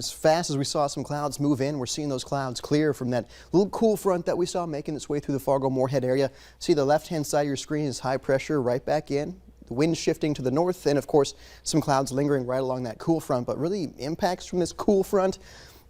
As fast as we saw some clouds move in, we're seeing those clouds clear from that little cool front that we saw making its way through the Fargo-Moorhead area. See the left-hand side of your screen is high pressure right back in. The wind shifting to the north, and of course some clouds lingering right along that cool front, but really impacts from this cool front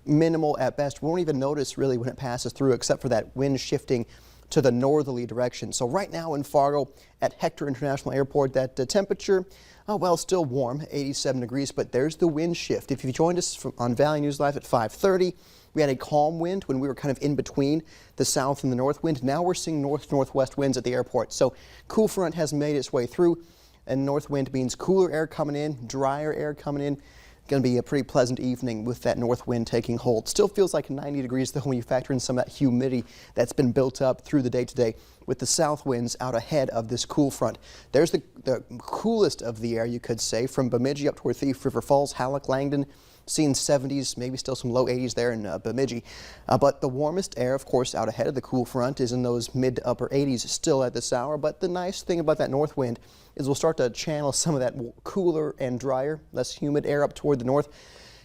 minimal at best. We won't even notice really when it passes through, except for that wind shifting to the northerly direction. So right now in Fargo at Hector International Airport, that temperature, well, still warm, 87 degrees, but there's the wind shift. If you joined us on Valley News Live at 5:30, we had a calm wind when we were kind of in between the south and the north wind. Now we're seeing north-northwest winds at the airport. So cool front has made its way through, and north wind means cooler air coming in, drier air coming in. Going to be a pretty pleasant evening with that north wind taking hold. Still feels like 90 degrees though when you factor in some of that humidity that's been built up through the day today with the south winds out ahead of this cool front. There's the coolest of the air, you could say, from Bemidji up toward Thief River Falls, Halleck, Langdon. Seeing 70s, maybe still some low 80s there in Bemidji. But the warmest air, of course, out ahead of the cool front is in those mid to upper 80s still at this hour. But the nice thing about that north wind is we'll start to channel some of that cooler and drier, less humid air up toward the north.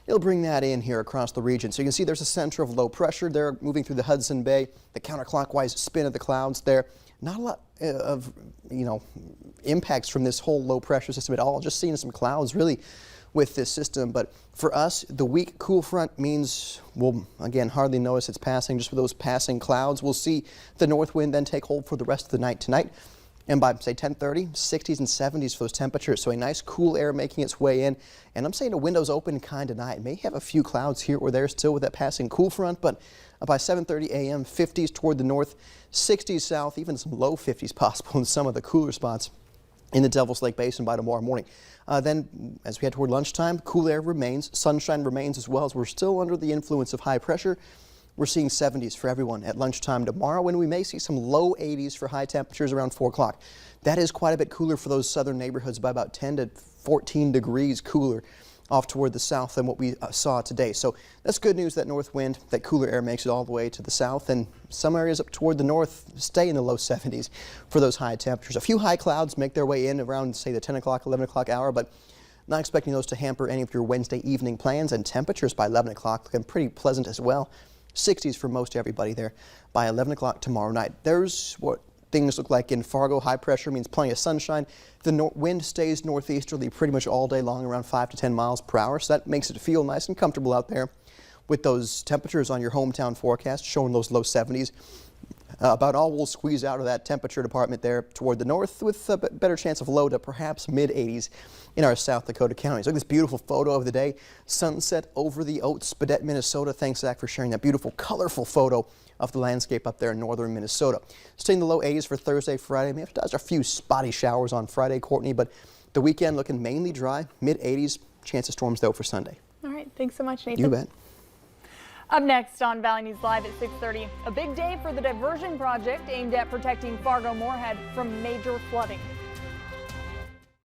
It'll bring that in here across the region. So you can see there's a center of low pressure there moving through the Hudson Bay, the counterclockwise spin of the clouds there. Not a lot of, impacts from this whole low pressure system at all. Just seeing some clouds really with this system. But for us, the weak cool front means we'll, again, hardly notice it's passing. Just with those passing clouds, we'll see the north wind then take hold for the rest of the night tonight. And by, say, 10:30, 60s and 70s for those temperatures. So a nice cool air making its way in. And I'm saying the window's open kind of night. May have a few clouds here or there still with that passing cool front, but by 7:30 a.m., 50s toward the north, 60s south, even some low 50s possible in some of the cooler spots in the Devil's Lake Basin by tomorrow morning. Then, as we head toward lunchtime, cool air remains, sunshine remains as well, as we're still under the influence of high pressure. We're seeing 70s for everyone at lunchtime tomorrow, when we may see some low 80s for high temperatures around 4 o'clock. That is quite a bit cooler for those southern neighborhoods, by about 10 to 14 degrees cooler off toward the south than what we saw today. So that's good news. That north wind, that cooler air makes it all the way to the south, and some areas up toward the north stay in the low 70s for those high temperatures. A few high clouds make their way in around, say, the 10 o'clock, 11 o'clock hour, but not expecting those to hamper any of your Wednesday evening plans, and temperatures by 11 o'clock looking pretty pleasant as well. 60s for most everybody there by 11 o'clock tomorrow night. There's what things look like in Fargo. High pressure means plenty of sunshine. The wind stays northeasterly pretty much all day long, around 5 to 10 miles per hour. So that makes it feel nice and comfortable out there with those temperatures on your hometown forecast showing those low 70s. About all we'll squeeze out of that temperature department there toward the north, with a better chance of low to perhaps mid 80s in our South Dakota counties. Look at this beautiful photo of the day. Sunset over the Oats, Baudette, Minnesota. Thanks, Zach, for sharing that beautiful, colorful photo of the landscape up there in northern Minnesota. Staying in the low 80s for Thursday, Friday. Maybe there's a few spotty showers on Friday, Courtney, but the weekend looking mainly dry, mid 80s. Chance of storms, though, for Sunday. All right. Thanks so much, Nathan. You bet. Up next on Valley News Live at 6:30, a big day for the diversion project aimed at protecting Fargo-Moorhead from major flooding.